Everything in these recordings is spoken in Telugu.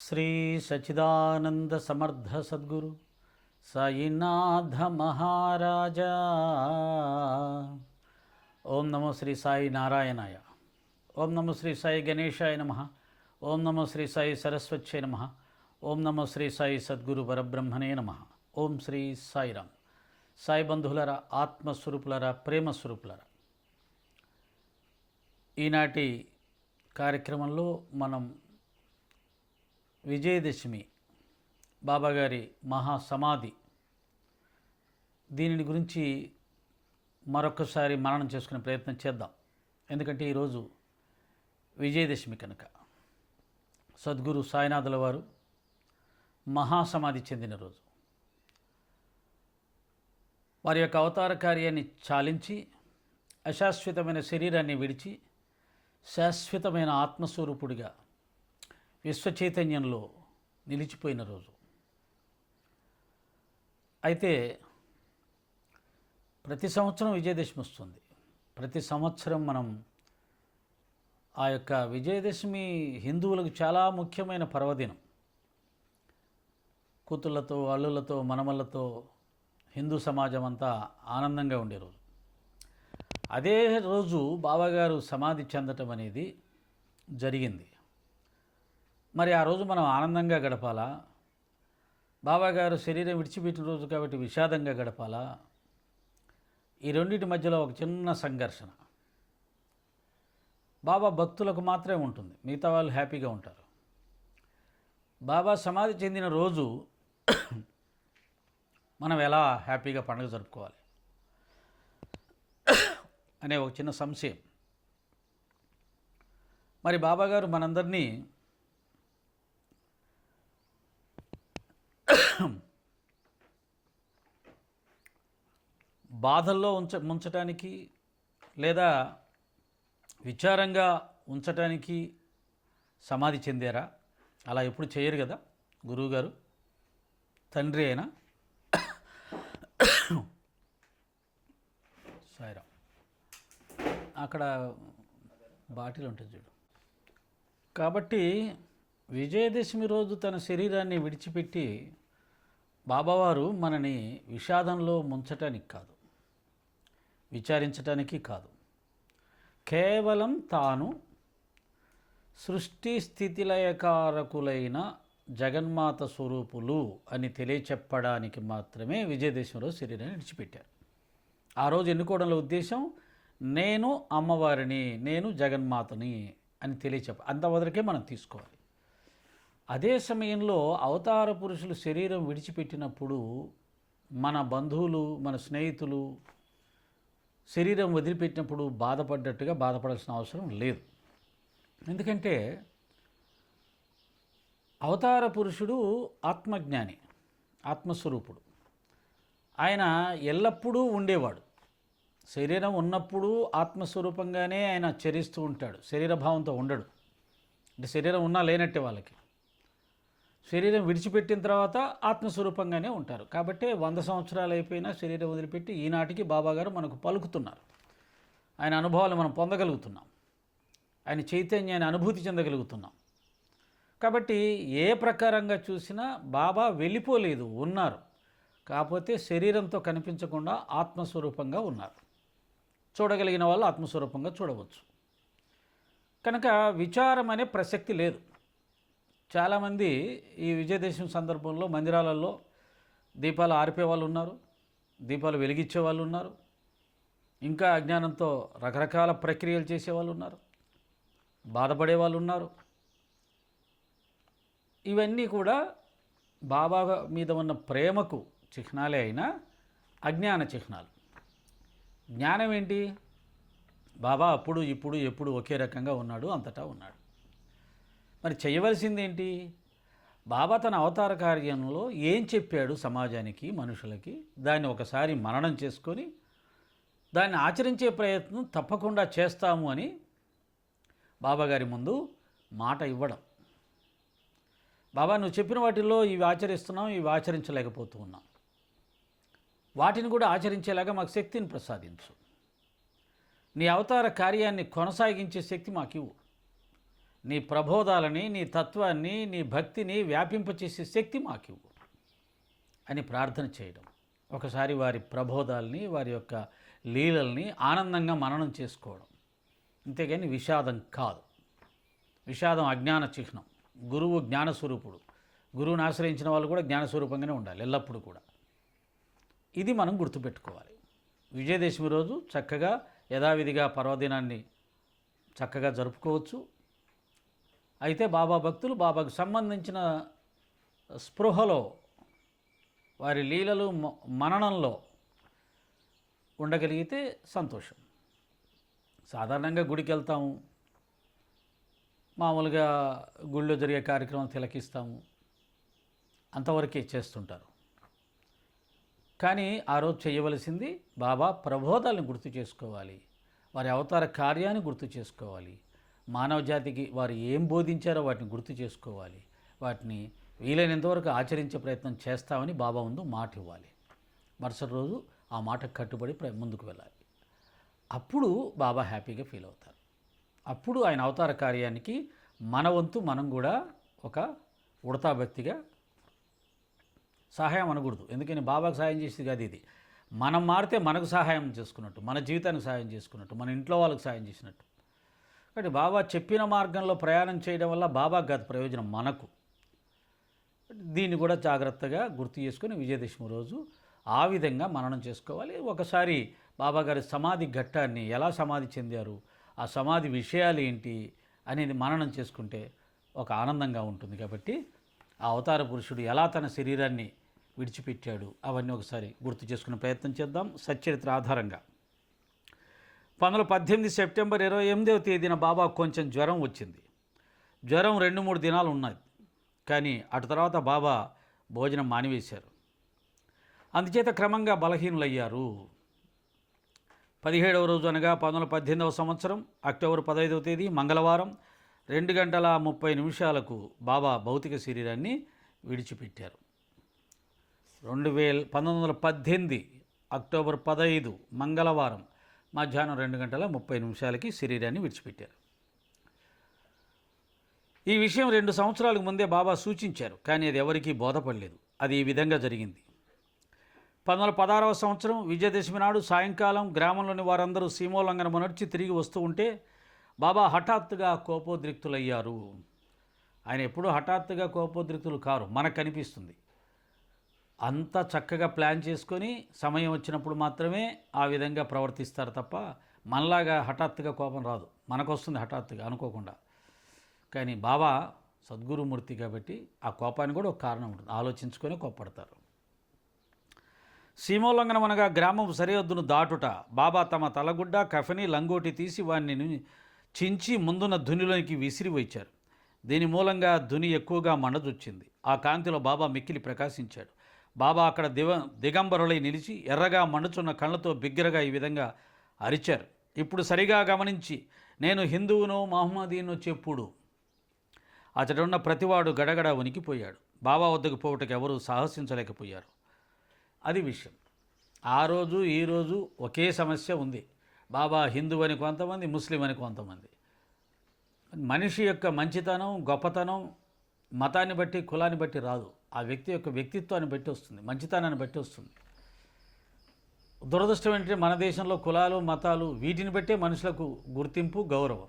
శ్రీ సచ్చిదానంద సమర్థ సద్గురు సాయినాథ మహారాజా. ఓం నమో శ్రీ సాయి నారాయణాయ. ఓం నమో శ్రీ సాయి గణేశాయ నమ. ఓం నమో శ్రీ సాయి సరస్వత్యై నమ. ఓం నమో శ్రీ సాయి సద్గురు పరబ్రహ్మణే నమ. ఓం శ్రీ సాయిరామ్. సాయి బంధువులరా, ఆత్మస్వరూపులరా, ప్రేమస్వరూపులరా, ఈనాటి కార్యక్రమంలో మనం విజయదశమి బాబాగారి మహాసమాధి దీనిని గురించి మరొకసారి మననం చేసుకునే ప్రయత్నం చేద్దాం. ఎందుకంటే ఈరోజు విజయదశమి కనుక సద్గురు సాయినాథుల వారు మహాసమాధి చెందిన రోజు. వారి యొక్క అవతార కార్యాన్ని చాలించి అశాశ్వతమైన శరీరాన్ని విడిచి శాశ్వతమైన ఆత్మస్వరూపుడిగా విశ్వచైతన్యంలో నిలిచిపోయిన రోజు. అయితే ప్రతి సంవత్సరం విజయదశమి వస్తుంది. ప్రతి సంవత్సరం మనం ఆ యొక్క విజయదశమి హిందువులకు చాలా ముఖ్యమైన పర్వదినం. కూతుళ్ళతో, అల్లులతో, మనమళ్ళతో హిందూ సమాజం అంతా ఆనందంగా ఉండే రోజు. అదే రోజు బాబాగారు సమాధి చెందటం అనేది జరిగింది. మరి ఆ రోజు మనం ఆనందంగా గడపాలా, బాబాగారు శరీరం విడిచిపెట్టిన రోజు కాబట్టి విషాదంగా గడపాలా? ఈ రెండింటి మధ్యలో ఒక చిన్న సంఘర్షణ. బాబా భక్తులకు మాత్రమే ఉంటుంది, మిగతా వాళ్ళు హ్యాపీగా ఉంటారు. బాబా సమాధి చెందిన రోజు మనం ఎలా హ్యాపీగా పండుగ జరుపుకోవాలి అనే ఒక చిన్న సంశయం. మరి బాబాగారు మనందరినీ బాధల్లో ముంచటానికి లేదా విచారంగా ఉంచటానికి సమాధి చెందారా? అలా ఎప్పుడు చేయరు కదా గురువుగారు, తండ్రి అయినా. సాయిరామ్. అక్కడ బాటిల్ ఉంటుంది చూడు. కాబట్టి విజయదశమి రోజు తన శరీరాన్ని విడిచిపెట్టి బాబావారు మనని విషాదంలో ముంచటానికి కాదు, విచారించటానికి కాదు, కేవలం తాను సృష్టి స్థితిలయకారకులైన జగన్మాత స్వరూపులు అని తెలియచెప్పడానికి మాత్రమే విజయదశమి రోజు శరీరాన్ని విడిచిపెట్టారు. ఆ రోజు ఎన్నుకోవడంలో ఉద్దేశం నేను అమ్మవారిని, నేను జగన్మాతని అని తెలియచెప్ప, అంతవరకే మనం తీసుకోవాలి. అదే సమయంలో అవతార పురుషులు శరీరం విడిచిపెట్టినప్పుడు మన బంధువులు, మన స్నేహితులు శరీరం వదిలిపెట్టినప్పుడు బాధపడ్డట్టుగా బాధపడాల్సిన అవసరం లేదు. ఎందుకంటే అవతార పురుషుడు ఆత్మజ్ఞాని, ఆత్మస్వరూపుడు. ఆయన ఎల్లప్పుడూ ఉండేవాడు. శరీరం ఉన్నప్పుడు ఆత్మస్వరూపంగానే ఆయన చరిస్తూ ఉంటాడు, శరీరభావంతో ఉండడు. అంటే శరీరం ఉన్నా లేనట్టే వాళ్ళకి. శరీరం విడిచిపెట్టిన తర్వాత ఆత్మస్వరూపంగానే ఉంటారు. కాబట్టి 100 సంవత్సరాలు అయిపోయినా శరీరం వదిలిపెట్టి ఈనాటికి బాబాగారు మనకు పలుకుతున్నారు. ఆయన అనుభవాలు మనం పొందగలుగుతున్నాం, ఆయన చైతన్యాన్ని అనుభూతి చెందగలుగుతున్నాం. కాబట్టి ఏ ప్రకారంగా చూసినా బాబా వెళ్ళిపోలేదు, ఉన్నారు. కాకపోతే శరీరంతో కనిపించకుండా ఆత్మస్వరూపంగా ఉన్నారు. చూడగలిగిన వాళ్ళు ఆత్మస్వరూపంగా చూడవచ్చు. కనుక విచారం అనే ప్రసక్తి లేదు. చాలామంది ఈ విజయదశమి సందర్భంలో మందిరాలలో దీపాలు ఆర్పే వాళ్ళు ఉన్నారు, దీపాలు వెలిగించే వాళ్ళు ఉన్నారు, ఇంకా అజ్ఞానంతో రకరకాల ప్రక్రియలు చేసేవాళ్ళు ఉన్నారు, బాధపడే వాళ్ళు ఉన్నారు. ఇవన్నీ కూడా బాబా మీద ఉన్న ప్రేమకు చిహ్నాలే అయినా అజ్ఞాన చిహ్నాలు. జ్ఞానం ఏంటి? బాబా అప్పుడు, ఇప్పుడు, ఎప్పుడు ఒకే రకంగా ఉన్నాడు, అంతటా ఉన్నాడు. మరి చేయవలసింది ఏంటి? బాబా తన అవతార కార్యంలో ఏం చెప్పాడు సమాజానికి, మనుషులకి, దాన్ని ఒకసారి మననం చేసుకొని దాన్ని ఆచరించే ప్రయత్నం తప్పకుండా చేస్తాము అని బాబాగారి ముందు మాట ఇవ్వడం. బాబా, నువ్వు చెప్పిన వాటిల్లో ఇవి ఆచరిస్తున్నాం, ఇవి ఆచరించలేకపోతూ ఉన్నాం, వాటిని కూడా ఆచరించేలాగా మాకు శక్తిని ప్రసాదించు, నీ అవతార కార్యాన్ని కొనసాగించే శక్తి మాకివ్వు. నీ ప్రబోధాలని, నీ తత్వాన్ని, నీ భక్తిని వ్యాపింపచేసే శక్తి మాకివ్వు అని ప్రార్థన చేయడం. ఒకసారి వారి ప్రబోధాలని, వారి యొక్క లీలల్ని ఆనందంగా మననం చేసుకోవడం. అంతేగాని విషాదం కాదు. విషాదం అజ్ఞాన చిహ్నం. గురువు జ్ఞానస్వరూపుడు. గురువుని ఆశ్రయించిన వాళ్ళు కూడా జ్ఞానస్వరూపంగానే ఉండాలి ఎల్లప్పుడూ కూడా. ఇది మనం గుర్తుపెట్టుకోవాలి. విజయదశమి రోజు చక్కగా యథావిధిగా పర్వదినాన్ని చక్కగా జరుపుకోవచ్చు. అయితే బాబా భక్తులు బాబాకు సంబంధించిన స్పృహలో, వారి లీలలు మననంలో ఉండగలిగితే సంతోషం. సాధారణంగా గుడికి వెళ్తాము, మామూలుగా గుళ్ళో జరిగే కార్యక్రమం తిలకిస్తాము, అంతవరకే చేస్తుంటారు. కానీ ఆ రోజు చేయవలసింది బాబా ప్రబోధాలను గుర్తు చేసుకోవాలి, వారి అవతార కార్యాన్ని గుర్తు చేసుకోవాలి, మానవ జాతికి వారు ఏం బోధించారో వాటిని గుర్తు చేసుకోవాలి, వాటిని వీలైనంతవరకు ఆచరించే ప్రయత్నం చేస్తామని బాబా ముందు మాట ఇవ్వాలి. మరుసటి రోజు ఆ మాటకు కట్టుబడి ముందుకు వెళ్ళాలి. అప్పుడు బాబా హ్యాపీగా ఫీల్ అవుతారు. అప్పుడు ఆయన అవతార కార్యానికి మన వంతు మనం కూడా ఒక ఉడతా భక్తిగా సహాయం అనకూడదు. ఎందుకని బాబాకు సహాయం చేసేది కాదు ఇది. మనం మారితే మనకు సహాయం చేసుకున్నట్టు, మన జీవితానికి సహాయం చేసుకున్నట్టు, మన ఇంట్లో వాళ్ళకి సహాయం చేసినట్టు. కాబట్టి బాబా చెప్పిన మార్గంలో ప్రయాణం చేయడం వల్ల బాబాకు కాదు ప్రయోజనం, మనకు. దీన్ని కూడా జాగ్రత్తగా గుర్తు చేసుకొని విజయదశమి రోజు ఆ విధంగా మననం చేసుకోవాలి. ఒకసారి బాబాగారి సమాధి ఘట్టాన్ని, ఎలా సమాధి చెందారు, ఆ సమాధి విషయాలు ఏంటి అనేది మననం చేసుకుంటే ఒక ఆనందంగా ఉంటుంది. కాబట్టి ఆ అవతార పురుషుడు ఎలా తన శరీరాన్ని విడిచిపెట్టాడు అవన్నీ ఒకసారి గుర్తు చేసుకునే ప్రయత్నం చేద్దాం సచ్చరిత్ర ఆధారంగా. 18 సెప్టెంబర్ 28వ తేదీన బాబా కొంచెం జ్వరం వచ్చింది. జ్వరం 2-3 దినాలు ఉన్నది. కానీ అటు తర్వాత బాబా భోజనం మానివేశారు. అందుచేత క్రమంగా బలహీనులయ్యారు. 17వ రోజు అనగా 1818వ సంవత్సరం అక్టోబర్ 15వ తేదీ మంగళవారం 2:30 బాబా భౌతిక శరీరాన్ని విడిచిపెట్టారు. 1918 అక్టోబర్ 15 మంగళవారం మధ్యాహ్నం 2:30 శరీరాన్ని విడిచిపెట్టారు. ఈ విషయం 2 సంవత్సరాలకు ముందే బాబా సూచించారు, కానీ అది ఎవరికీ బోధపడలేదు. అది ఈ విధంగా జరిగింది. 1916వ సంవత్సరం విజయదశమి నాడు సాయంకాలం గ్రామంలోని వారందరూ సీమోల్లంఘనం నడిచి తిరిగి వస్తూ ఉంటే బాబా హఠాత్తుగా కోపోద్రిక్తులయ్యారు. ఆయన ఎప్పుడూ హఠాత్తుగా కోపోద్రిక్తులు కారు, మనకు కనిపిస్తుంది. అంతా చక్కగా ప్లాన్ చేసుకొని సమయం వచ్చినప్పుడు మాత్రమే ఆ విధంగా ప్రవర్తిస్తారు తప్ప మనలాగా హఠాత్తుగా కోపం రాదు. మనకు వస్తుంది హఠాత్తుగా అనుకోకుండా. కానీ బాబా సద్గురుమూర్తి కాబట్టి ఆ కోపానికి కూడా ఒక కారణం ఉంటుంది, ఆలోచించుకొని కోప్పడతారు. సీమోల్లంఘనం అనగా గ్రామం సరిహద్దును దాటుట. బాబా తమ తలగుడ్డ, కఫని, లంగోటి తీసి వారిని చించి ముందున్న ధునిలోనికి విసిరివచ్చారు. దీని మూలంగా ధుని ఎక్కువగా మండదొచ్చింది. ఆ కాంతిలో బాబా మిక్కిలి ప్రకాశించాడు. బాబా అక్కడ దిగంబరులై నిలిచి ఎర్రగా మండుచున్న కళ్ళతో బిగ్గరగా ఈ విధంగా అరిచారు. ఇప్పుడు సరిగా గమనించి, నేను హిందువునో మహమ్మదీనో చెప్పుడు. అతడున్న ప్రతివాడు గడగడ వణికిపోయాడు. బాబా వద్దకు పోవటకు ఎవరూ సాహసించలేకపోయారు. అది విషయం. ఆ రోజు ఈరోజు ఒకే సమస్య ఉంది. బాబా హిందూ అని కొంతమంది, ముస్లిం అని కొంతమంది. మనిషి యొక్క మంచితనం, గొప్పతనం మతాన్ని బట్టి, కులాన్ని బట్టి రాదు. ఆ వ్యక్తి యొక్క వ్యక్తిత్వాన్ని బట్టి వస్తుంది, మంచితనాన్ని బట్టి వస్తుంది. దురదృష్టం ఏంటంటే మన దేశంలో కులాలు, మతాలు వీటిని బట్టే మనుషులకు గుర్తింపు, గౌరవం.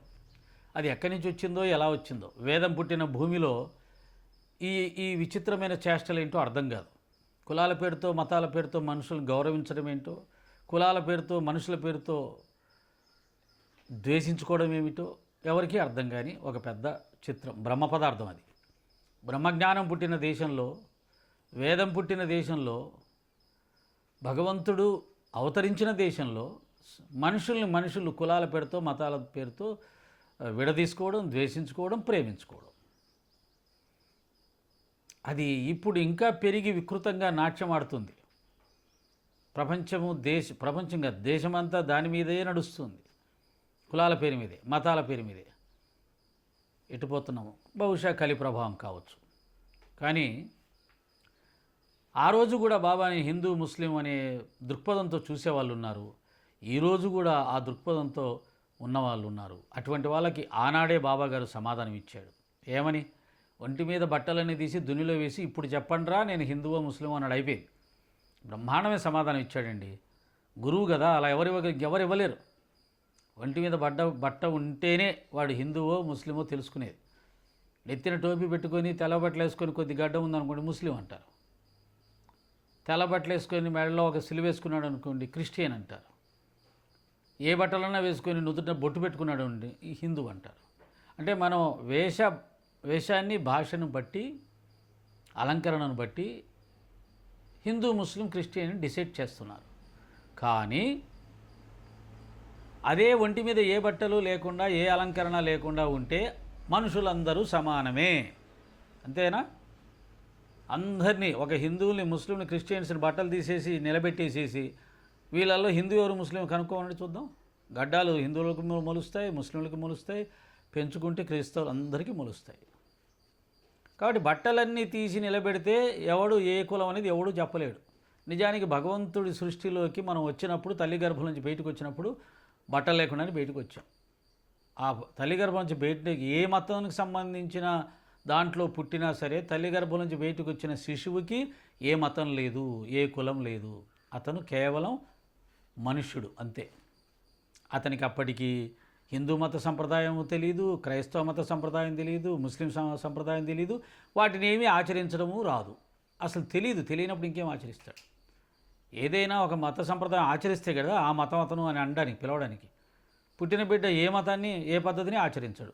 అది ఎక్కడి నుంచి వచ్చిందో, ఎలా వచ్చిందో. వేదం పుట్టిన భూమిలో ఈ విచిత్రమైన చేష్టలు ఏంటో అర్థం కాదు. కులాల పేరుతో, మతాల పేరుతో మనుషులను గౌరవించడం ఏంటో, కులాల పేరుతో, మనుషుల పేరుతో ద్వేషించుకోవడం ఏమిటో ఎవరికీ అర్థం కాని ఒక పెద్ద చిత్రం, బ్రహ్మ పదార్థం. అది బ్రహ్మజ్ఞానం పుట్టిన దేశంలో, వేదం పుట్టిన దేశంలో, భగవంతుడు అవతరించిన దేశంలో మనుషులు కులాల పేరుతో, మతాల పేరుతో విడదీసుకోవడం, ద్వేషించుకోవడం, ప్రేమించుకోవడం. అది ఇప్పుడు ఇంకా పెరిగి వికృతంగా నాట్యమాడుతుంది. ప్రపంచంగా దేశమంతా దాని మీదే నడుస్తుంది. కులాల పేరు మీదే, మతాల పేరు మీదే ఎటుపోతున్నాము. బహుశా కలి ప్రభావం కావచ్చు. కానీ ఆ రోజు కూడా బాబాని హిందూ, ముస్లిం అనే దృక్పథంతో చూసేవాళ్ళు ఉన్నారు. ఈరోజు కూడా ఆ దృక్పథంతో ఉన్నవాళ్ళు ఉన్నారు. అటువంటి వాళ్ళకి ఆనాడే బాబాగారు సమాధానం ఇచ్చాడు. ఏమని? ఒంటి మీద బట్టలన్నీ తీసి దునిలో వేసి ఇప్పుడు చెప్పండిరా నేను హిందువో ముస్లిమో అన్నాడు. అయిపోయింది. బ్రహ్మాండమే సమాధానం ఇచ్చాడండి. గురువు కదా, అలా ఎవరు ఇవ్వలేరు. ఒంటి మీద బట్ట ఉంటేనే వాడు హిందువో ముస్లిమో తెలుసుకునేది. నెత్తిన టోపీ పెట్టుకొని తెల్ల బట్టలు వేసుకొని కొద్ది గడ్డ ఉందనుకోండి ముస్లిం అంటారు. తెల్ల బట్టలు వేసుకొని మెడలో ఒక సిలువ వేసుకున్నాడు అనుకోండి క్రిస్టియన్ అంటారు. ఏ బట్టలన్నా వేసుకొని నుదుట బొట్టు పెట్టుకున్నాడు అండి ఈ హిందూ అంటారు. అంటే మనం వేషాన్ని భాషను బట్టి అలంకరణను బట్టి హిందూ ముస్లిం క్రిస్టియన్ డిసైడ్ చేస్తున్నారు. కానీ అదే ఒంటి మీద ఏ బట్టలు లేకుండా ఏ అలంకరణ లేకుండా ఉంటే మనుషులందరూ సమానమే. అంతేనా? అందరినీ ఒక హిందువుల్ని ముస్లింని క్రిస్టియన్స్ని బట్టలు తీసేసి నిలబెట్టేసేసి వీళ్ళల్లో హిందూ ఎవరు ముస్లిం కనుక్కోమని చూద్దాం. గడ్డాలు హిందువులకు మొలుస్తాయి, ముస్లింలకు మొలుస్తాయి, పెంచుకుంటే క్రైస్తవులు అందరికీ మొలుస్తాయి. కాబట్టి బట్టలన్నీ తీసి నిలబెడితే ఎవడు ఏ కులం అనేది ఎవడు చెప్పలేడు. నిజానికి భగవంతుడి సృష్టిలోకి మనం వచ్చినప్పుడు తల్లి గర్భం నుంచి బయటకు వచ్చినప్పుడు బట్టలు లేకుండానే బయటకు వచ్చాం. ఆ తల్లి గర్భం నుంచి బయటకు ఏ మతానికి సంబంధించిన దాంట్లో పుట్టినా సరే తల్లి గర్భం నుంచి బయటకు వచ్చిన శిశువుకి ఏ మతం లేదు, ఏ కులం లేదు. అతను కేవలం మనుష్యుడు అంతే. అతనికి అప్పటికి హిందూ మత సంప్రదాయం తెలియదు, క్రైస్తవ మత సంప్రదాయం తెలియదు, ముస్లిం సంప్రదాయం తెలియదు. వాటిని ఏమీ ఆచరించడము రాదు. అసలు తెలియనప్పుడు ఇంకేం ఆచరిస్తాడు? ఏదైనా ఒక మత సంప్రదాయం ఆచరిస్తే కదా ఆ మతం అతను అని అనడానికి పిలవడానికి. పుట్టిన బిడ్డ ఏ మతాన్ని ఏ పద్ధతిని ఆచరించడు.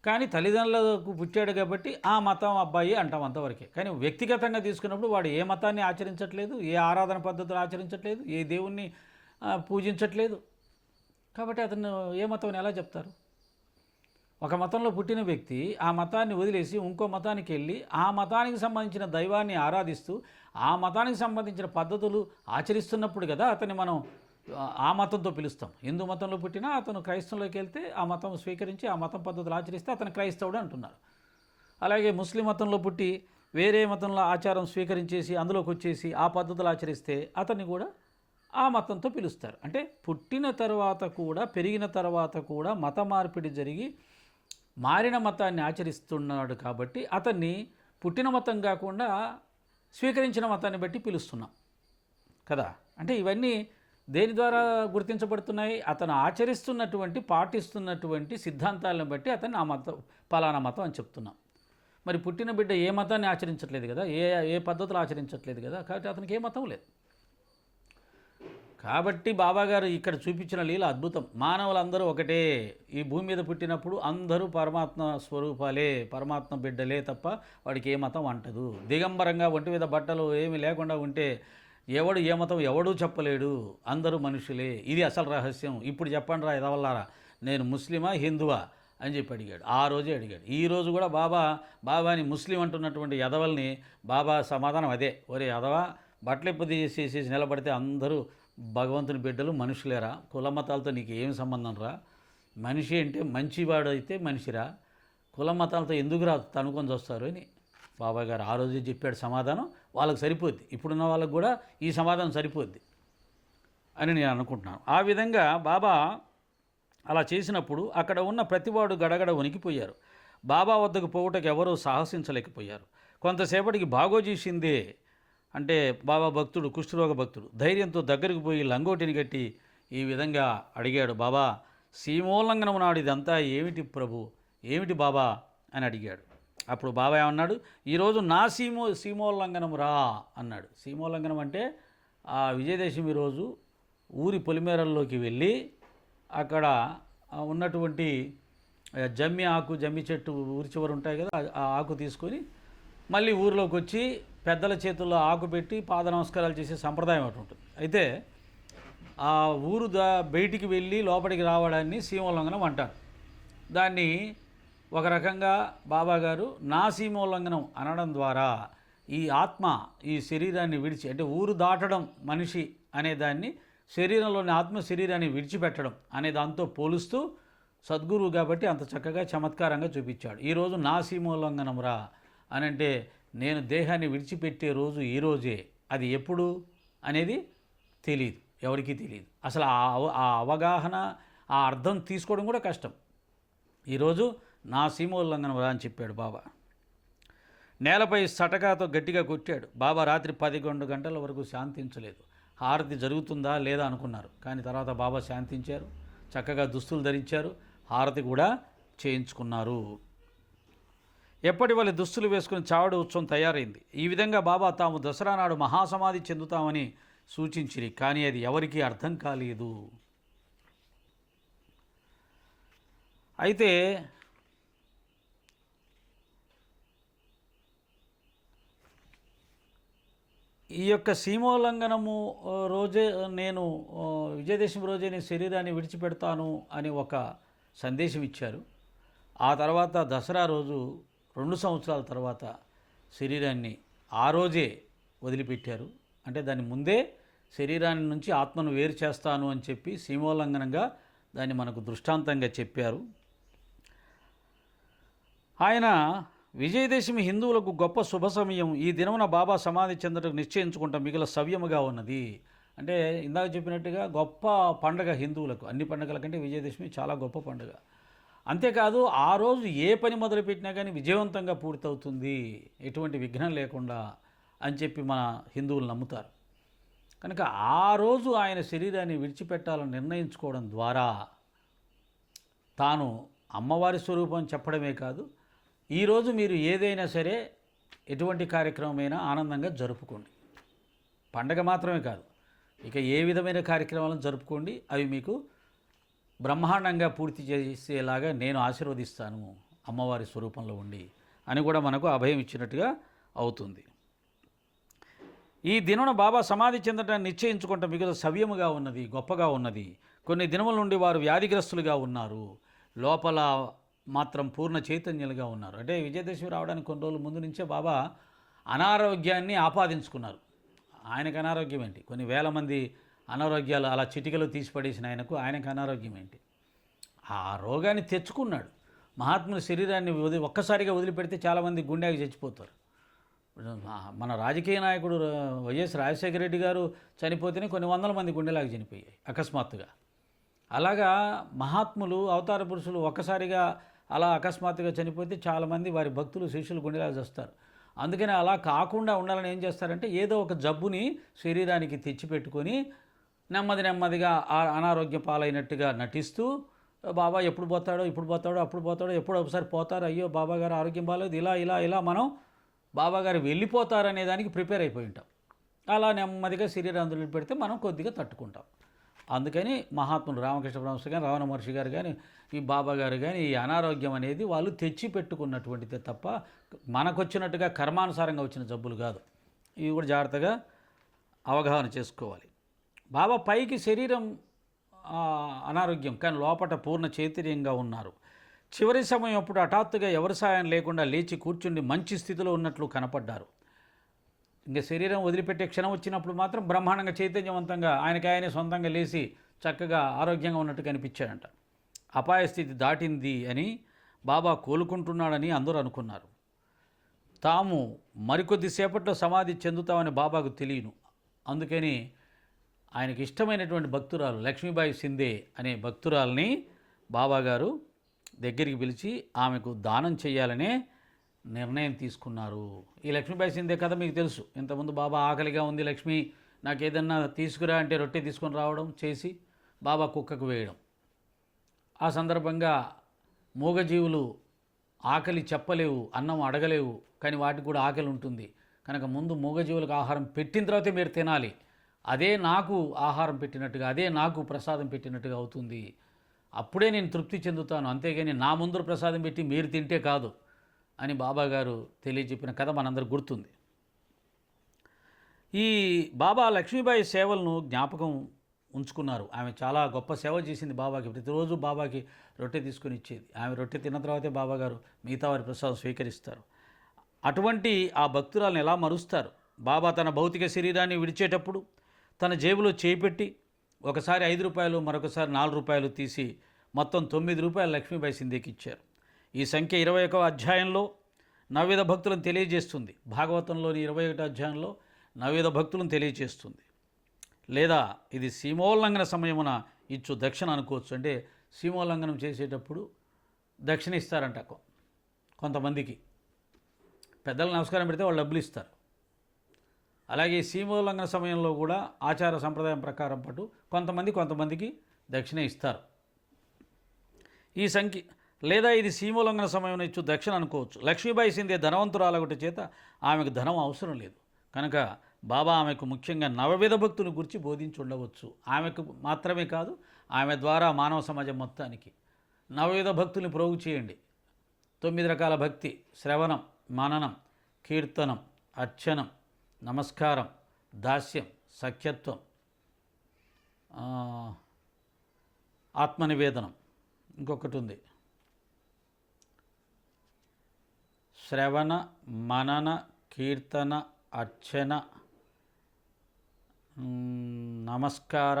కానీ తల్లిదండ్రులకు పుట్టాడు కాబట్టి ఆ మతం అబ్బాయి అంటాం అంతవరకే. కానీ వ్యక్తిగతంగా తీసుకున్నప్పుడు వాడు ఏ మతాన్ని ఆచరించట్లేదు, ఏ ఆరాధన పద్ధతులు ఆచరించట్లేదు, ఏ దేవుణ్ణి పూజించట్లేదు. కాబట్టి అతను ఏ మతం ఎలా చెప్తారు? ఒక మతంలో పుట్టిన వ్యక్తి ఆ మతాన్ని వదిలేసి ఇంకో మతానికి వెళ్ళి ఆ మతానికి సంబంధించిన దైవాన్ని ఆరాధిస్తూ ఆ మతానికి సంబంధించిన పద్ధతులు ఆచరిస్తున్నప్పుడు కదా అతన్ని మనం ఆ మతంతో పిలుస్తాం. హిందూ మతంలో పుట్టినా అతను క్రైస్తవంలోకి వెళ్తే ఆ మతం స్వీకరించి ఆ మతం పద్ధతులు ఆచరిస్తే అతను క్రైస్తవుడు అంటున్నారు. అలాగే ముస్లిం మతంలో పుట్టి వేరే మతంలో ఆచారం స్వీకరించేసి అందులోకి వచ్చేసి ఆ పద్ధతులు ఆచరిస్తే అతన్ని కూడా ఆ మతంతో పిలుస్తారు. అంటే పుట్టిన తర్వాత కూడా పెరిగిన తర్వాత కూడా మత మార్పిడి జరిగి మారిన మతాన్ని ఆచరిస్తున్నాడు కాబట్టి అతన్ని పుట్టిన మతం కాకుండా స్వీకరించిన మతాన్ని బట్టి పిలుస్తున్నాం కదా. అంటే ఇవన్నీ దేని ద్వారా గుర్తించబడుతున్నాయి? అతను ఆచరిస్తున్నటువంటి పాటిస్తున్నటువంటి సిద్ధాంతాలను బట్టి అతన్ని ఆ మతం పలానా మతం అని చెప్తున్నాం. మరి పుట్టిన బిడ్డ ఏ మతాన్ని ఆచరించట్లేదు కదా, ఏ పద్ధతులు ఆచరించట్లేదు కదా, కాబట్టి అతనికి ఏ మతం లేదు. కాబట్టి బాబాగారు ఇక్కడ చూపించిన లీల అద్భుతం. మానవులందరూ ఒకటే. ఈ భూమి మీద పుట్టినప్పుడు అందరూ పరమాత్మ స్వరూపాలే, పరమాత్మ బిడ్డలే తప్ప వాడికి ఏ మతం అంటదు. దిగంబరంగా ఒంటి మీద బట్టలు ఏమీ లేకుండా ఉంటే ఎవడు ఏ మతం ఎవడూ చెప్పలేడు. అందరూ మనుషులే. ఇది అసలు రహస్యం. ఇప్పుడు చెప్పండి రా ఎదవల్లారా, నేను ముస్లిమా హిందువా అని చెప్పి అడిగాడు. ఆ రోజే అడిగాడు. ఈరోజు కూడా బాబాని ముస్లిం అంటున్నటువంటి ఎదవల్ని బాబా సమాధానం అదే. ఒరే ఎదవా, బట్టలు ఇప్పది చేసేసి నిలబడితే అందరూ భగవంతుని బిడ్డలు మనుషులేరా, కుల మతాలతో నీకు ఏమి సంబంధం రా? మనిషి అంటే మంచివాడు అయితే మనిషిరా, కుల మతాలతో ఎందుకు రా తనుకొని వస్తారు అని బాబాగారు ఆ రోజే చెప్పాడు సమాధానం. వాళ్ళకి సరిపోద్ది, ఇప్పుడున్న వాళ్ళకు కూడా ఈ సమాధానం సరిపోద్ది అని నేను అనుకుంటున్నాను. ఆ విధంగా బాబా అలా చేసినప్పుడు అక్కడ ఉన్న ప్రతివాడు గడగడ వణికిపోయారు. బాబా వద్దకు పోవుటకు ఎవరూ సాహసించలేకపోయారు. కొంతసేపటికి బాగోజీ షిందే అంటే బాబా భక్తుడు, కుష్ఠరోగ భక్తుడు, ధైర్యంతో దగ్గరికి పోయి లంగోటిని కట్టి ఈ విధంగా అడిగాడు. బాబా, సీమోల్లంఘనం నాడు ఇదంతా ఏమిటి ప్రభు, ఏమిటి బాబా అని అడిగాడు. అప్పుడు బాబా ఏమన్నాడు? ఈరోజు నా సీమోల్లంఘనం రా అన్నాడు. సీమోల్లంఘనం అంటే ఆ విజయదశమి రోజు ఊరి పొలిమేరల్లోకి వెళ్ళి అక్కడ ఉన్నటువంటి జమ్మి చెట్టు ఊరి చివరు ఉంటాయి కదా, ఆ ఆకు తీసుకొని మళ్ళీ ఊరిలోకి వచ్చి పెద్దల చేతుల్లో ఆకు పెట్టి పాద నమస్కారాలు చేసే సంప్రదాయం ఒకటి ఉంటుంది. అయితే ఆ ఊరు బయటికి వెళ్ళి లోపలికి రావడాన్ని సీమోల్లంఘనం అంటారు. దాన్ని ఒక రకంగా బాబాగారు నా సీమోల్లంఘనం అనడం ద్వారా ఈ ఆత్మ ఈ శరీరాన్ని విడిచి, అంటే ఊరు దాటడం మనిషి అనేదాన్ని శరీరంలోని ఆత్మ శరీరాన్ని విడిచిపెట్టడం అనే దాంతో పోలుస్తూ సద్గురువు కాబట్టి అంత చక్కగా చమత్కారంగా చూపించాడు. ఈరోజు నా సీమోల్లంఘనం రా అని అంటే నేను దేహాన్ని విడిచిపెట్టే రోజు ఈరోజే. అది ఎప్పుడు అనేది తెలియదు. ఎవరికీ తెలియదు. అసలు ఆ అవగాహన, ఆ అర్థం తీసుకోవడం కూడా కష్టం. ఈరోజు నా సీమోల్లంఘనం రా అని చెప్పాడు బాబా. నేలపై సటకాతో గట్టిగా కొట్టాడు. బాబా రాత్రి 11 గంటల వరకు శాంతించలేదు. హారతి జరుగుతుందా లేదా అనుకున్నారు. కానీ తర్వాత బాబా శాంతించారు, చక్కగా దుస్తులు ధరించారు, హారతి కూడా చేయించుకున్నారు. ఎప్పటి వాళ్ళ దుస్తులు వేసుకుని చావడి ఉత్సవం తయారైంది. ఈ విధంగా బాబా తాము దసరా నాడు మహాసమాధి చెందుతామని సూచించిరి. కానీ అది ఎవరికీ అర్థం కాలేదు. అయితే ఈ యొక్క సీమోల్లంఘనము రోజే నేను విజయదశమి రోజే నేను శరీరాన్ని విడిచిపెడతాను అని ఒక సందేశం ఇచ్చారు. ఆ తర్వాత దసరా రోజు 2 సంవత్సరాల తర్వాత శరీరాన్ని ఆ రోజే వదిలిపెట్టారు. అంటే దాని ముందే శరీరాన్ని నుంచి ఆత్మను వేరు చేస్తాను అని చెప్పి సీమోల్లంఘనంగా దాన్ని మనకు దృష్టాంతంగా చెప్పారు. ఆయన విజయదశమి హిందువులకు గొప్ప శుభ సమయం. ఈ దినమున బాబా సమాధి చెందటకు నిశ్చయించుకుంటాం మిగిలిన సవ్యముగా ఉన్నది. అంటే ఇందాక చెప్పినట్టుగా గొప్ప పండగ హిందువులకు. అన్ని పండుగల కంటే విజయదశమి చాలా గొప్ప పండుగ. అంతేకాదు ఆ రోజు ఏ పని మొదలుపెట్టినా కానీ విజయవంతంగా పూర్తవుతుంది, ఎటువంటి విఘ్నం లేకుండా అని చెప్పి మన హిందువులు నమ్ముతారు. కనుక ఆ రోజు ఆయన శరీరాన్ని విడిచిపెట్టాలని నిర్ణయించుకోవడం ద్వారా తాను అమ్మవారి స్వరూపం చెప్పడమే కాదు, ఈరోజు మీరు ఏదైనా సరే ఎటువంటి కార్యక్రమమైనా ఆనందంగా జరుపుకోండి. పండగ మాత్రమే కాదు, ఇక ఏ విధమైన కార్యక్రమాలను జరుపుకోండి, అవి మీకు బ్రహ్మాండంగా పూర్తి చేసేలాగా నేను ఆశీర్వదిస్తాను అమ్మవారి స్వరూపంలో ఉండి అని కూడా మనకు అభయం ఇచ్చినట్టుగా అవుతుంది. ఈ దినమున బాబా సమాధి చెందటాన్ని నిశ్చయించుకుంటే మిగులు సవ్యముగా ఉన్నది, గొప్పగా ఉన్నది. కొన్ని దినముల నుండి వారు వ్యాధిగ్రస్తులుగా ఉన్నారు, లోపల మాత్రం పూర్ణ చైతన్యులుగా ఉన్నారు. అంటే విజయదశమి రావడానికి కొన్ని రోజుల ముందు నుంచే బాబా అనారోగ్యాన్ని ఆపాదించుకున్నారు. ఆయనకు అనారోగ్యం ఏంటి? కొన్ని వేల మంది అనారోగ్యాలు అలా చిటికలో తీసిపడేసిన ఆయనకు అనారోగ్యం ఏంటి? ఆ రోగాన్ని తెచ్చుకున్నాడు. మహాత్ముని శరీరాన్ని ఒక్కసారిగా వదిలిపెడితే చాలామంది గుండెకి చచ్చిపోతారు. మన రాజకీయ నాయకుడు వైఎస్ రాజశేఖర రెడ్డి గారు చనిపోతేనే కొన్ని వందల మంది గుండెలాగా చనిపోయాయి అకస్మాత్తుగా. అలాగా మహాత్ములు, అవతార పురుషులు ఒక్కసారిగా అలా అకస్మాత్తుగా చనిపోతే చాలామంది వారి భక్తులు, శిష్యులు గుండెలాగా చేస్తారు. అందుకని అలా కాకుండా ఉండాలని ఏం చేస్తారంటే ఏదో ఒక జబ్బుని శరీరానికి తెచ్చిపెట్టుకొని నెమ్మదిగా అనారోగ్య పాలైనట్టుగా నటిస్తూ బాబా ఎప్పుడు పోతాడో ఎప్పుడో ఒకసారి పోతారు, అయ్యో బాబా గారు ఆరోగ్యం బాగాలేదు, ఇలా మనం బాబా గారు వెళ్ళిపోతారనే దానికి ప్రిపేర్ అయిపోయి ఉంటాం. అలా నెమ్మదిగా శరీరాన్ని పెడితే మనం కొద్దిగా తట్టుకుంటాం. అందుకని మహాత్ములు రామకృష్ణ పరమహంస కానీ, రమణ మహర్షి గారు కానీ, ఈ బాబా గారు కానీ ఈ అనారోగ్యం అనేది వాళ్ళు తెచ్చి పెట్టుకున్నటువంటిదే తప్ప మనకొచ్చినట్టుగా కర్మానుసారంగా వచ్చిన జబ్బులు కాదు. ఇవి కూడా జాగ్రత్తగా అవగాహన చేసుకోవాలి. బాబా పైకి శరీరం అనారోగ్యం, కానీ లోపట పూర్ణ చైతన్యంగా ఉన్నారు. చివరి సమయం అప్పుడు హఠాత్తుగా ఎవరి సాయం లేకుండా లేచి కూర్చుండి మంచి స్థితిలో ఉన్నట్లు కనపడ్డారు. ఇంకా శరీరం వదిలిపెట్టే క్షణం వచ్చినప్పుడు మాత్రం బ్రహ్మాండంగా చైతన్యవంతంగా ఆయననే సొంతంగా లేచి చక్కగా ఆరోగ్యంగా ఉన్నట్టు కనిపించాడంట. అపాయ స్థితి దాటింది అని, బాబా కోలుకుంటున్నాడని అందరూ అనుకున్నారు. తాము మరికొద్ది సేపట్లో సమాధి చెందుతామని బాబాకు తెలియను. అందుకని ఆయనకి ఇష్టమైనటువంటి భక్తురాలు లక్ష్మీబాయి సిందే అనే భక్తురాలని బాబాగారు దగ్గరికి పిలిచి ఆమెకు దానం చేయాలనే నిర్ణయం తీసుకున్నారు. ఈ లక్ష్మీబాయి సిందే కథ మీకు తెలుసు. ఇంతకుముందు బాబా ఆకలిగా ఉంది లక్ష్మి, నాకు ఏదన్నా తీసుకురా అంటే రొట్టె తీసుకొని రావడం చేసి బాబా కుక్కకు వేయడం. ఆ సందర్భంగా మూగజీవులు ఆకలి చెప్పలేవు, అన్నం అడగలేవు, కానీ వాటికి కూడా ఆకలి ఉంటుంది. కనుక ముందు మూగజీవులకు ఆహారం పెట్టిన తర్వాతే మీరు తినాలి. అదే నాకు ఆహారం పెట్టినట్టుగా, అదే నాకు ప్రసాదం పెట్టినట్టుగా అవుతుంది. అప్పుడే నేను తృప్తి చెందుతాను, అంతేగాని నా ముందు ప్రసాదం పెట్టి మీరు తింటే కాదు అని బాబాగారు తెలియజెప్పిన కథ మనందరూ గుర్తుంది. ఈ బాబా లక్ష్మీబాయి సేవలను జ్ఞాపకం ఉంచుకున్నారు. ఆమె చాలా గొప్ప సేవ చేసింది బాబాకి. ప్రతిరోజు బాబాకి రొట్టె తీసుకొని ఇచ్చేది. ఆమె రొట్టె తిన్న తర్వాతే బాబాగారు మిగతా వారి ప్రసాదం స్వీకరిస్తారు. అటువంటి ఆ భక్తురాలను ఎలా మరుస్తారు? బాబా తన భౌతిక శరీరాన్ని విడిచేటప్పుడు తన జేబులో చేపెట్టి ఒకసారి 5 రూపాయలు, మరొకసారి 4 రూపాయలు తీసి మొత్తం 9 రూపాయలు లక్ష్మీబాయి సింధేకి ఇచ్చారు. ఈ సంఖ్య 21వ అధ్యాయంలో నవవిధ భక్తులను తెలియజేస్తుంది. భాగవతంలోని 21వ అధ్యాయంలో నవవిధ భక్తులను తెలియజేస్తుంది. లేదా ఇది సీమోల్లంఘన సమయమున ఇచ్చు దక్షిణ అనుకోవచ్చు. అంటే సీమోల్లంఘనం చేసేటప్పుడు దక్షిణ ఇస్తారంట కొంతమందికి. పెద్దలు నమస్కారం పెడితే వాళ్ళు డబ్బులు ఇస్తారు. అలాగే సీమోల్లంఘన సమయంలో కూడా ఆచార సంప్రదాయం ప్రకారం పాటు కొంతమందికి దక్షిణ ఇస్తారు. ఈ సంఖ్య లేదా ఇది సీమోల్లంఘన సమయంలో ఇచ్చు దక్షిణ అనుకోవచ్చు. లక్ష్మీబాయి సింధే ధనవంతురాలొకటి చేత ఆమెకు ధనం అవసరం లేదు కనుక బాబా ఆమెకు ముఖ్యంగా నవవిధ భక్తుల గురించి బోధించి ఉండవచ్చు. ఆమెకు మాత్రమే కాదు, ఆమె ద్వారా మానవ సమాజం మొత్తానికి నవవిధ భక్తుల్ని ప్రోగు చేయండి. 9 రకాల భక్తి: శ్రవణం, మననం, కీర్తనం, అర్చనం, నమస్కారం, దాస్యం, సఖ్యత్వం, ఆత్మనివేదనం. ఇంకొకటి ఉంది, శ్రవణ, మనన, కీర్తన, అర్చన, నమస్కార,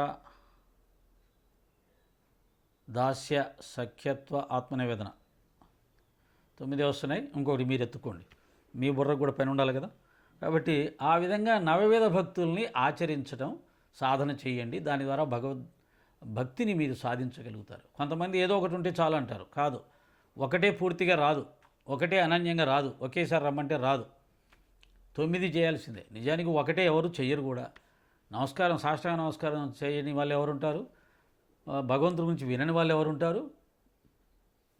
దాస్య, సఖ్యత్వ, ఆత్మనివేదన. 9 వస్తున్నాయి. ఇంకొకటి మీరు ఎత్తుకోండి, మీ బుర్రకు కూడా పని ఉండాలి కదా. కాబట్టి ఆ విధంగా నవవిధ భక్తుల్ని ఆచరించడం సాధన చేయండి. దాని ద్వారా భక్తిని మీరు సాధించగలుగుతారు. కొంతమంది ఏదో ఒకటి ఉంటే చాలు అంటారు. కాదు, ఒకటే పూర్తిగా రాదు, ఒకటే అనన్యంగా రాదు, ఒకేసారి రమ్మంటే రాదు. 9 చేయాల్సిందే. నిజానికి ఒకటే ఎవరు చెయ్యరు కూడా. నమస్కారం, సాష్టాంగ నమస్కారం చేయని వాళ్ళు ఎవరుంటారు? భగవంతుడి గురించి వినని వాళ్ళు ఎవరుంటారు?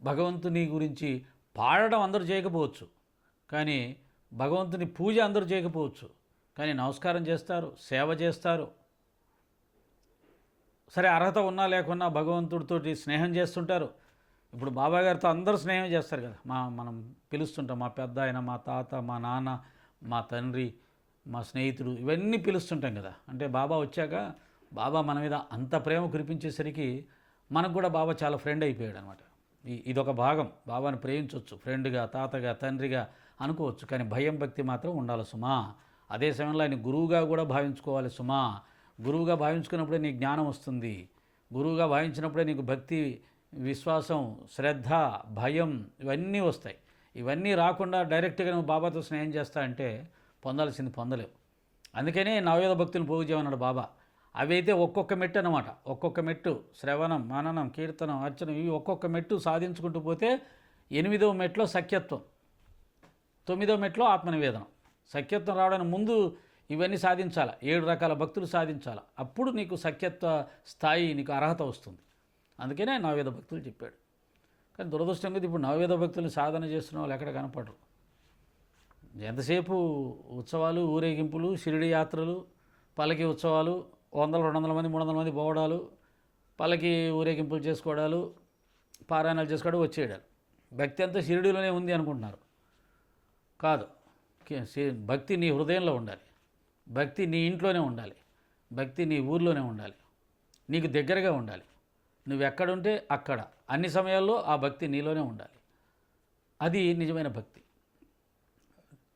భగవంతుని గురించి పాడడం అందరూ చేయకపోవచ్చు, కానీ భగవంతుని పూజ అందరూ చేయకపోవచ్చు, కానీ నమస్కారం చేస్తారు, సేవ చేస్తారు. సరే, అర్హత ఉన్నా లేకున్నా భగవంతుడితోటి స్నేహం చేస్తుంటారు. ఇప్పుడు బాబా గారితో అందరూ స్నేహం చేస్తారు కదా. మనం పిలుస్తుంటాం, మా పెద్ద ఆయన, మా తాత, మా నాన్న, మా తండ్రి, మా స్నేహితుడు, ఇవన్నీ పిలుస్తుంటాం కదా. అంటే బాబా వచ్చాక బాబా మన మీద అంత ప్రేమ కురిపించేసరికి మనకు కూడా బాబా చాలా ఫ్రెండ్ అయిపోయాడు అనమాట. ఇదొక భాగం. బాబాను ప్రేమించవచ్చు, ఫ్రెండ్గా, తాతగా, తండ్రిగా అనుకోవచ్చు, కానీ భయం భక్తి మాత్రం ఉండాలి సుమా. అదే సమయంలో ఆయన గురువుగా కూడా భావించుకోవాలి సుమా. గురువుగా భావించుకున్నప్పుడే నీకు జ్ఞానం వస్తుంది. గురువుగా భావించినప్పుడే నీకు భక్తి, విశ్వాసం, శ్రద్ధ, భయం ఇవన్నీ వస్తాయి. ఇవన్నీ రాకుండా డైరెక్ట్గా నువ్వు బాబాతో స్నేహం చేస్తా అంటే పొందాల్సింది పొందలేవు. అందుకనే నవవిధ భక్తులు పోగు చేయమన్నాడు బాబా. అవి అయితే ఒక్కొక్క మెట్టు అన్నమాట. ఒక్కొక్క మెట్టు శ్రవణం, మననం, కీర్తనం, అర్చనం, ఇవి ఒక్కొక్క మెట్టు సాధించుకుంటూ పోతే 8వ మెట్లో సఖ్యత్వం, 9వ మెట్లో ఆత్మనివేదనం. సఖ్యత్వం రావడానికి ముందు ఇవన్నీ సాధించాలి. 7 రకాల భక్తులు సాధించాలి. అప్పుడు నీకు సఖ్యత్వ స్థాయి, నీకు అర్హత వస్తుంది. అందుకనే నవవిధ భక్తులు చెప్పాడు. కానీ దురదృష్టంగా ఇప్పుడు నవవిధ భక్తుల్ని సాధన చేస్తున్న వాళ్ళు ఎక్కడ కనపడరు. ఎంతసేపు ఉత్సవాలు, ఊరేగింపులు, షిరిడి యాత్రలు, పల్లకి ఉత్సవాలు, 100-200 మంది 300 మంది పోవడాలు, పల్లకి ఊరేగింపులు చేసుకోవడాలు, పారాయణాలు చేసుకోవడం, వచ్చేయడాలు. భక్తి అంతా షిరిడిలోనే ఉంది అనుకుంటున్నారు. కాదు, భక్తి నీ హృదయంలో ఉండాలి. భక్తి నీ ఇంట్లోనే ఉండాలి. భక్తి నీ ఊర్లోనే ఉండాలి. నీకు దగ్గరగా ఉండాలి. నువ్వు ఎక్కడుంటే అక్కడ అన్ని సమయాల్లో ఆ భక్తి నీలోనే ఉండాలి. అది నిజమైన భక్తి.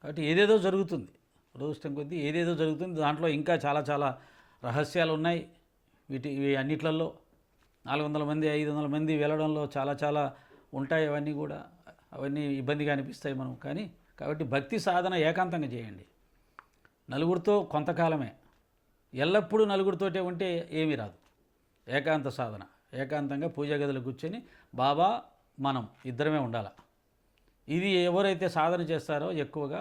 కాబట్టి ఏదేదో జరుగుతుంది, దురదృష్టం కొద్దీ ఏదేదో జరుగుతుంది. దాంట్లో ఇంకా చాలా చాలా రహస్యాలు ఉన్నాయి. ఇవి అన్నిట్లలో 400 మంది 500 మంది వెళ్ళడంలో చాలా చాలా ఉంటాయి. అవన్నీ ఇబ్బందిగా అనిపిస్తాయి మనం. కాబట్టి భక్తి సాధన ఏకాంతంగా చేయండి. నలుగురితో కొంతకాలమే, ఎల్లప్పుడూ నలుగురితోటే ఉంటే ఏమీ రాదు. ఏకాంత సాధన, ఏకాంతంగా పూజా గదిలో కూర్చొని బాబా మనం ఇద్దరమే ఉండాలి. ఇది ఎవరైతే సాధన చేస్తారో ఎక్కువగా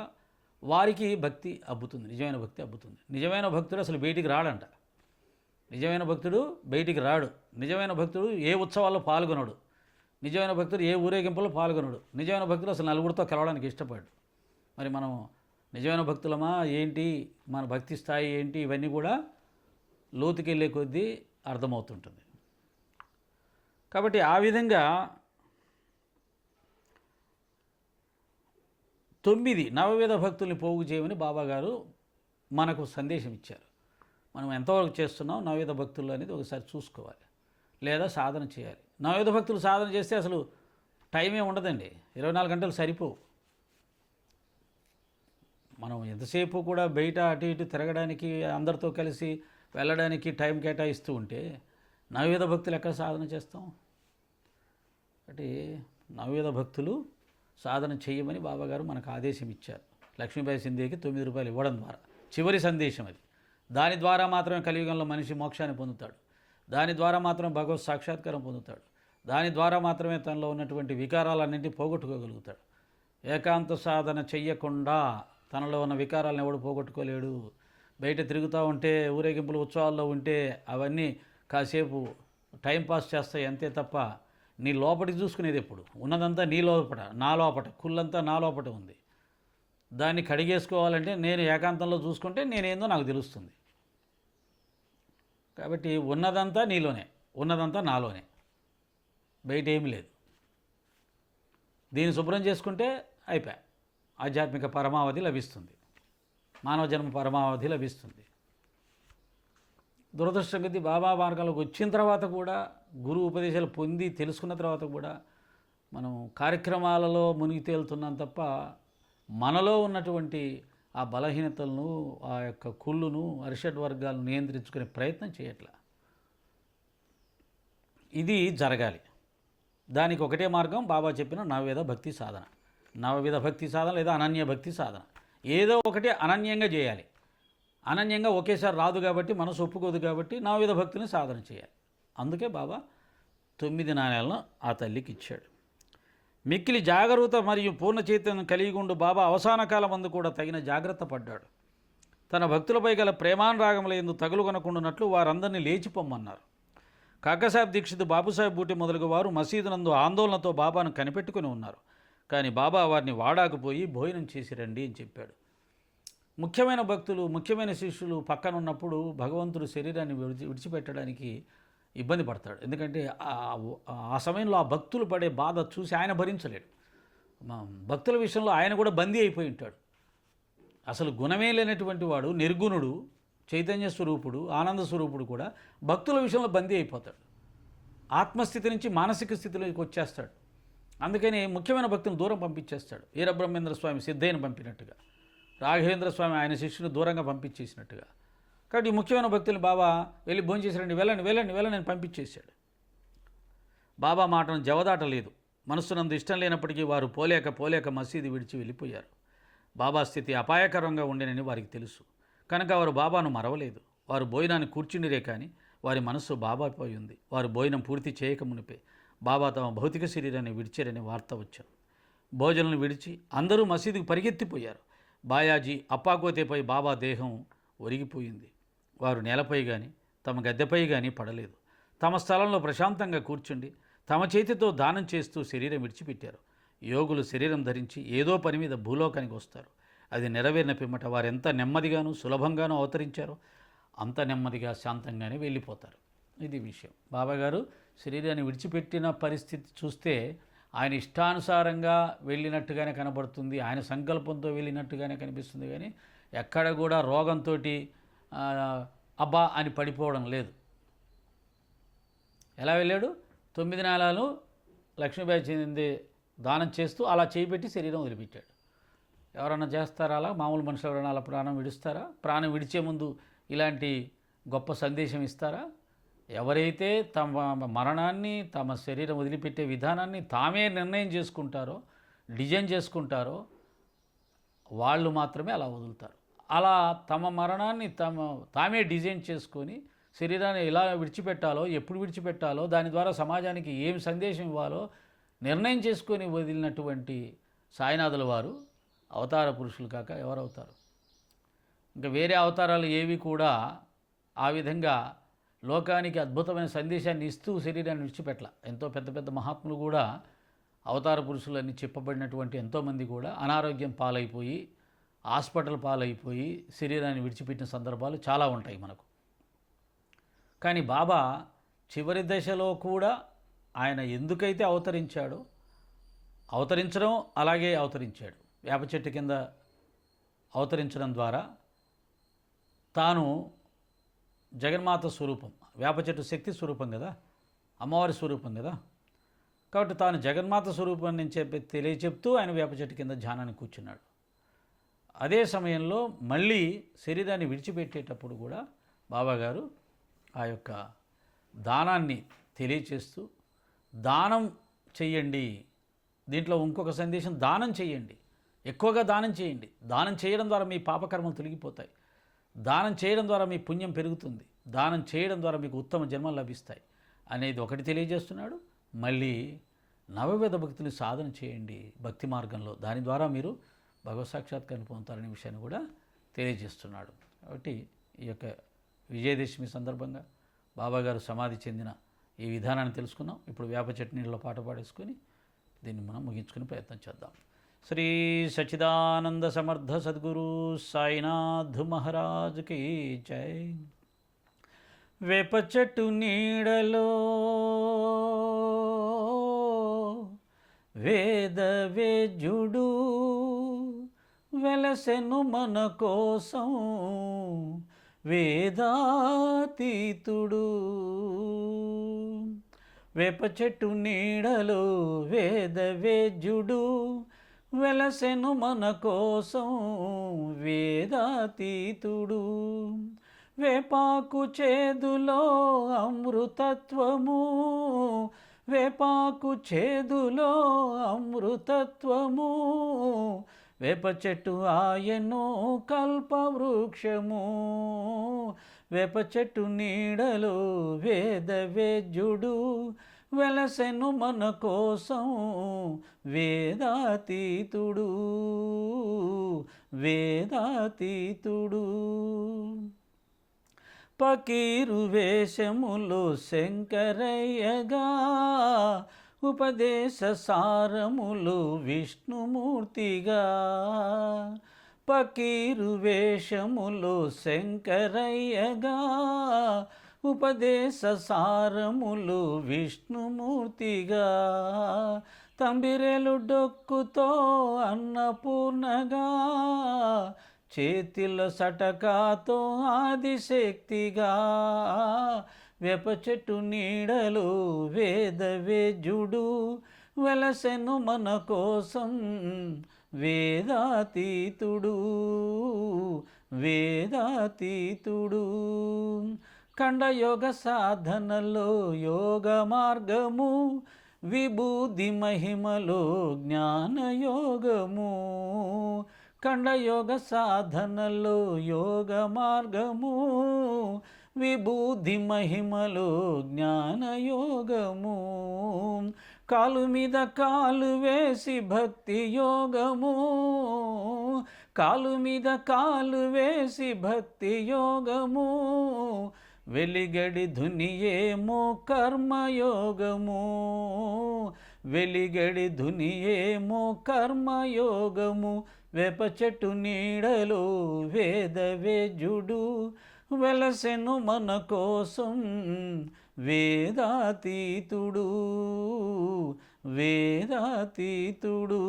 వారికి భక్తి అబ్బుతుంది, నిజమైన భక్తి అబ్బుతుంది. నిజమైన భక్తుడు అసలు బయటికి రాడంట. నిజమైన భక్తుడు బయటికి రాడు. నిజమైన భక్తుడు ఏ ఉత్సవాల్లో పాల్గొనడు. నిజమైన భక్తుడు ఏ ఊరేగింపులో పాల్గొనడు. నిజమైన భక్తుడు అసలు నలుగురితో కలవడానికి ఇష్టపడు. మరి మనం నిజమైన భక్తులమా ఏంటి, మన భక్తి స్థాయి ఏంటి, ఇవన్నీ కూడా లోతుకెళ్ళే కొద్దీ అర్థమవుతుంటుంది. కాబట్టి ఆ విధంగా 9 నవవిధ భక్తుల్ని పోగు చేయమని బాబాగారు మనకు సందేశం ఇచ్చారు. మనం ఎంతవరకు చేస్తున్నాం నవవిధ భక్తులు అనేది ఒకసారి చూసుకోవాలి, లేదా సాధన చేయాలి. నవవిధ భక్తులు సాధన చేస్తే అసలు టైమే ఉండదండి. 24 గంటలు సరిపోవు. మనం ఎంతసేపు కూడా బయట అటు ఇటు తిరగడానికి, అందరితో కలిసి వెళ్ళడానికి టైం కేటాయిస్తూ ఉంటే నవవిధ భక్తులు ఎక్కడ సాధన చేస్తాం? అంటే నవవిధ భక్తులు సాధన చేయమని బాబాగారు మనకు ఆదేశం ఇచ్చారు. లక్ష్మీబాయి సింధేకి 9 రూపాయలు ఇవ్వడం ద్వారా చివరి సందేశం అది. దాని ద్వారా మాత్రమే కలియుగంలో మనిషి మోక్షాన్ని పొందుతాడు. దాని ద్వారా మాత్రమే భగవత్ సాక్షాత్కారం పొందుతాడు. దాని ద్వారా మాత్రమే తనలో ఉన్నటువంటి వికారాలన్నింటినీ పోగొట్టుకోగలుగుతాడు. ఏకాంత సాధన చెయ్యకుండా తనలో ఉన్న వికారాలను ఎవడు పోగొట్టుకోలేడు. బయట తిరుగుతూ ఉంటే, ఊరేగింపులు ఉత్సవాల్లో ఉంటే అవన్నీ కాసేపు టైంపాస్ చేస్తాయి అంతే తప్ప నీ లోపలికి చూసుకునేది ఎప్పుడు ఉన్నదంతా నీ లోపట, నా లోపట, కుళ్ళంతా నా లోపట ఉంది. దాన్ని కడిగేసుకోవాలంటే నేను ఏకాంతంలో చూసుకుంటే నేనేందో నాకు తెలుస్తుంది. కాబట్టి ఉన్నదంతా నీలోనే, ఉన్నదంతా నాలోనే, బయట ఏమీ లేదు. దీన్ని శుభ్రం చేసుకుంటే అయిపోయా, ఆధ్యాత్మిక పరమావధి లభిస్తుంది, మానవ జన్మ పరమావధి లభిస్తుంది. దురదృష్టం కొద్దీ బాబా మార్గాలకు వచ్చిన తర్వాత కూడా, గురువు ఉపదేశాలు పొంది తెలుసుకున్న తర్వాత కూడా మనం కార్యక్రమాలలో మునిగి తేలుతున్నాం తప్ప మనలో ఉన్నటువంటి ఆ బలహీనతలను, ఆ యొక్క కుళ్ళును, అరిషడ్ వర్గాలను నియంత్రించుకునే ప్రయత్నం చేయట్లా. ఇది జరగాలి. దానికి ఒకటే మార్గం బాబా చెప్పిన నవవిధ భక్తి సాధన. నవవిధ భక్తి సాధన లేదా అనన్య భక్తి సాధన. ఏదో ఒకటి అనన్యంగా చేయాలి. అనన్యంగా ఒకేసారి రాదు కాబట్టి, మనసు ఒప్పుకోదు కాబట్టి నవవిధ భక్తిని సాధన చేయాలి. అందుకే బాబా 9 నాణేలను ఆ తల్లికి ఇచ్చాడు. మిక్కిలి జాగరూకత మరియు పూర్ణ చైతన్యం కలిగి ఉండు బాబా అవసాన కాలం మందు కూడా తగిన జాగ్రత్త పడ్డాడు. తన భక్తులపై గల ప్రేమానురాగముల యందు తగులుకొనకుండానట్లు వారందరినీ లేచిపోమ్మన్నారు. కాకసాహెబ్ దీక్షిత్, బాబుసాహెబ్ బూటి మొదలగు వారు మసీదు నందు ఆందోళనతో బాబాను కనిపెట్టుకుని ఉన్నారు. కానీ బాబా వారిని వాడాకుపోయి భోజనం చేసి రండి అని చెప్పాడు. ముఖ్యమైన భక్తులు, ముఖ్యమైన శిష్యులు పక్కన ఉన్నప్పుడు భగవంతుడు శరీరాన్ని విడిచిపెట్టడానికి ఇబ్బంది పడతాడు. ఎందుకంటే ఆ సమయంలో ఆ భక్తులు పడే బాధ చూసి ఆయన భరించలేడు. భక్తుల విషయంలో ఆయన కూడా బందీ అయిపోయి ఉంటాడు. అసలు గుణమే లేనటువంటి వాడు, నిర్గుణుడు, చైతన్య స్వరూపుడు, ఆనంద స్వరూపుడు కూడా భక్తుల విషయంలో బందీ అయిపోతాడు. ఆత్మస్థితి నుంచి మానసిక స్థితిలోకి వచ్చేస్తాడు. అందుకని ముఖ్యమైన భక్తులను దూరం పంపించేస్తాడు. వీరబ్రహ్మేంద్ర స్వామి సిద్ధయ్యను పంపినట్టుగా, రాఘవేంద్ర స్వామి ఆయన శిష్యుని దూరంగా పంపించేసినట్టుగా. కాబట్టి ముఖ్యమైన భక్తులు బాబా వెళ్ళి భోంచేసారండి, వెళ్ళండి వెళ్ళండి వెళ్ళండి అని పంపించేశాడు. బాబా మాటను జవదాటలేదు. మనస్సునందు ఇష్టం లేనప్పటికీ వారు పోలేక మసీదు విడిచి వెళ్ళిపోయారు. బాబా స్థితి అపాయకరంగా ఉండేనని వారికి తెలుసు. కనుక వారు బాబాను మరవలేదు. వారు భోజనాన్ని కూర్చుండిరే కానీ వారి మనస్సు బాబాపై ఉంది. వారు భోజనం పూర్తి చేయకమునిపే బాబా తమ భౌతిక శరీరాన్ని విడిచారని వార్త వచ్చారు. భోజనం విడిచి అందరూ మసీదుకు పరిగెత్తిపోయారు. బాయాజీ అప్పాకోతేపై బాబా దేహం ఒరిగిపోయింది. వారు నేలపై కానీ తమ గద్దెపై కానీ పడలేదు. తమ స్థలంలో ప్రశాంతంగా కూర్చుండి తమ చేతితో దానం చేస్తూ శరీరం విడిచిపెట్టారు. యోగులు శరీరం ధరించి ఏదో పని మీద భూలోకానికి వస్తారు. అది నెరవేరిన పిమ్మట వారు ఎంత నెమ్మదిగాను సులభంగానూ అవతరించారో అంత నెమ్మదిగా శాంతంగానే వెళ్ళిపోతారు. ఇది విషయం. బాబాగారు శరీరాన్ని విడిచిపెట్టిన పరిస్థితి చూస్తే ఆయన ఇష్టానుసారంగా వెళ్ళినట్టుగానే కనబడుతుంది, ఆయన సంకల్పంతో వెళ్ళినట్టుగానే కనిపిస్తుంది. కానీ ఎక్కడ కూడా రోగంతో అబ్బా అని పడిపోవడం లేదు. ఎలా వెళ్ళాడు? 9 నాళాలు లక్ష్మీబాయి చెంది దానం చేస్తూ అలా చేయిపెట్టి శరీరం వదిలిపెట్టాడు. ఎవరన్నా చేస్తారా అలా? మామూలు మనుషులు ఎవరైనా అలా ప్రాణం విడుస్తారా? ప్రాణం విడిచే ముందు ఇలాంటి గొప్ప సందేశం ఇస్తారా? ఎవరైతే తమ మరణాన్ని, తమ శరీరం వదిలిపెట్టే విధానాన్ని తామే నిర్ణయం చేసుకుంటారో, డిజైన్ చేసుకుంటారో వాళ్ళు మాత్రమే అలా వదులుతారు. అలా తమ మరణాన్ని తామే డిజైన్ చేసుకొని శరీరాన్ని ఎలా విడిచిపెట్టాలో, ఎప్పుడు విడిచిపెట్టాలో, దాని ద్వారా సమాజానికి ఏం సందేశం ఇవ్వాలో నిర్ణయం చేసుకొని వదిలినటువంటి సాయినాథుల వారు అవతార పురుషులు కాక ఎవరవుతారు? ఇంకా వేరే అవతారాలు ఏవి కూడా ఆ విధంగా లోకానికి అద్భుతమైన సందేశాన్ని ఇస్తూ శరీరాన్ని విడిచిపెట్టల. ఎంతో పెద్ద పెద్ద మహాత్ములు కూడా, అవతార పురుషులని చెప్పబడినటువంటి ఎంతోమంది కూడా అనారోగ్యం పాలైపోయి, హాస్పిటల్ పాలైపోయి శరీరాన్ని విడిచిపెట్టిన సందర్భాలు చాలా ఉంటాయి మనకు. కానీ బాబా చివరి దశలో కూడా ఆయన ఎందుకైతే అవతరించాడో, అవతరించడం అలాగే అవతరించాడు. వేప చెట్టు కింద అవతరించడం ద్వారా తాను జగన్మాత స్వరూపం, వేప చెట్టు శక్తి స్వరూపం కదా, అమ్మవారి స్వరూపం కదా. కాబట్టి తాను జగన్మాత స్వరూపం నుంచి తెలియచెప్తూ ఆయన వేప చెట్టు కింద ధ్యానానికి కూర్చున్నాడు. అదే సమయంలో మళ్ళీ శరీరాన్ని విడిచిపెట్టేటప్పుడు కూడా బాబాగారు ఆ యొక్క దానాన్ని తెలియచేస్తూ, దానం చెయ్యండి, దీంట్లో ఇంకొక సందేశం, దానం చేయండి, ఎక్కువగా దానం చేయండి. దానం చేయడం ద్వారా మీ పాపకర్మలు తొలగిపోతాయి. దానం చేయడం ద్వారా మీ పుణ్యం పెరుగుతుంది, దానం చేయడం ద్వారా మీకు ఉత్తమ జన్మలు లభిస్తాయి అనేది ఒకటి తెలియజేస్తున్నాడు. మళ్ళీ నవవిధ భక్తులు సాధన చేయండి భక్తి మార్గంలో, దాని ద్వారా మీరు భగవత్ సాక్షాత్కారం పొందుతారనే విషయాన్ని కూడా తెలియజేస్తున్నాడు. కాబట్టి ఈ యొక్క విజయదశమి సందర్భంగా బాబాగారు సమాధి చెందిన ఈ విధానాన్ని తెలుసుకున్నాం. ఇప్పుడు వేప చట్నీలో పాట పాడేసుకొని దీన్ని మనం ముగించుకునే ప్రయత్నం చేద్దాం. శ్రీ సచ్చిదానంద సమర్థ సద్గురు సాయినాథ్ మహారాజ్కి జై. వేప చెట్టు నీడలో వేద వేద్యుడు వెలసెను మన కోసం, వేదాతీతుడు. వేప చెట్టు నీడలో వేద వేద్యుడు వెలసెను మన కోసం, వేదాతీతుడు. వేపాకు చేదులో అమృతత్వము, వేపాకు చేదులో అమృతత్వము, వేప చెట్టు ఆయను కల్పవృక్షము. వేప చెట్టు నీడలో వేద వేద్యుడు వెలసెను మన కోసం, వేదాతీతుడు, వేదాతీతుడు. పకీరు వేషములో శంకరయ్యగా, ఉపదేశ సారములు విష్ణుమూర్తిగా. పకీరు వేషములో శంకరయ్యగా, ఉపదేశ సారములు విష్ణుమూర్తిగా. తంబిరెలు డొక్కుతో అన్నపూర్ణగా, చేతిలో సటకాతో ఆదిశక్తిగా. వేప చెట్టు నీడలో వేద వేద్యుడు వెలసెను మన కోసం, వేదాతీతుడు, వేదాతీతుడు. ఖండయోగ సాధనలో యోగ మార్గము, విభూది మహిమలో జ్ఞానయోగము. ఖండయోగ సాధనలో యోగ మార్గము, విభూది మహిమలో జ్ఞానయోగము. కాలు మీద కాలు వేసి భక్తి యోగము, కాలు మీద కాలు వేసి భక్తి యోగము. వెలిగడి ధునియేమో కర్మయోగము, వెలిగడి ధునియేమో కర్మయోగము. వేప చెట్టు నీడలో వేద వేద్యుడు వెలసెను మన కోసం, వేదాతీతుడు, వేదాతీతుడు.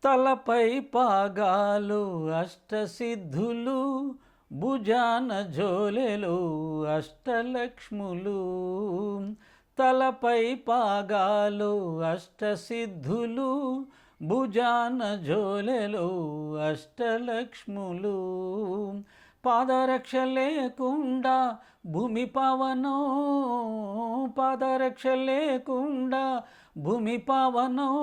తలపై పాగాలు అష్టసిద్ధులు, భుజాన జోలెలు అష్టలక్ష్ములు. తలపై పాగాలు అష్టసిద్ధులు, భుజాన జోలెలు అష్టలక్ష్ములు. పాదరక్ష లేకుండా భూమి పవనం, పాదరక్ష లేకుండా భూమి పవనం.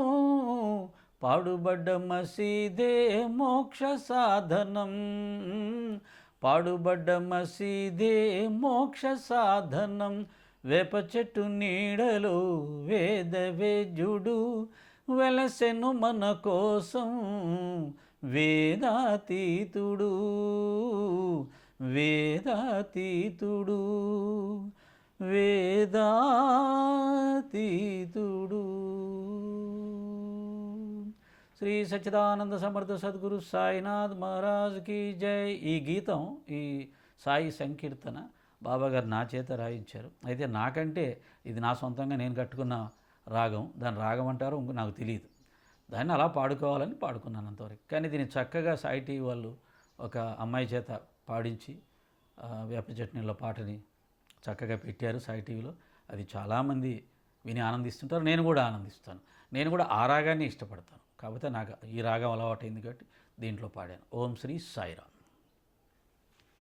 పాడుబడ్డ మసీదే మోక్ష సాధనం, పాడుబడ్డ మసీదే మోక్ష సాధనం. వేప చెట్టు నీడలో వేద వేద్యుడు వెలసెను మన కోసం, వేదాతీతుడు, వేదాతీతుడు, వేదాతీతుడు. శ్రీ సచ్చిదానంద సమర్థ సద్గురు సాయినాథ్ మహారాజ్కి జై. ఈ గీతం, ఈ సాయి సంకీర్తన బాబాగారు నా చేత రాయించారు. అయితే నాకంటే ఇది నా సొంతంగా నేను కట్టుకున్న రాగం, దాని రాగం అంటారో నాకు తెలియదు. దాన్ని అలా పాడుకోవాలని పాడుకున్నాను అంతవరకు. కానీ దీన్ని చక్కగా సాయి టీవీ వాళ్ళు ఒక అమ్మాయి చేత పాడించి వేప చట్నీలో పాటని చక్కగా పెట్టారు సాయి టీవీలో. అది చాలామంది విని ఆనందిస్తుంటారు, నేను కూడా ఆనందిస్తాను. నేను కూడా ఆ రాగాన్ని ఇష్టపడతాను. కాకపోతే నాకు ఈ రాగం అలవాటైంది కాబట్టి దీంట్లో పాడాను. ఓం శ్రీ సాయిరామ్.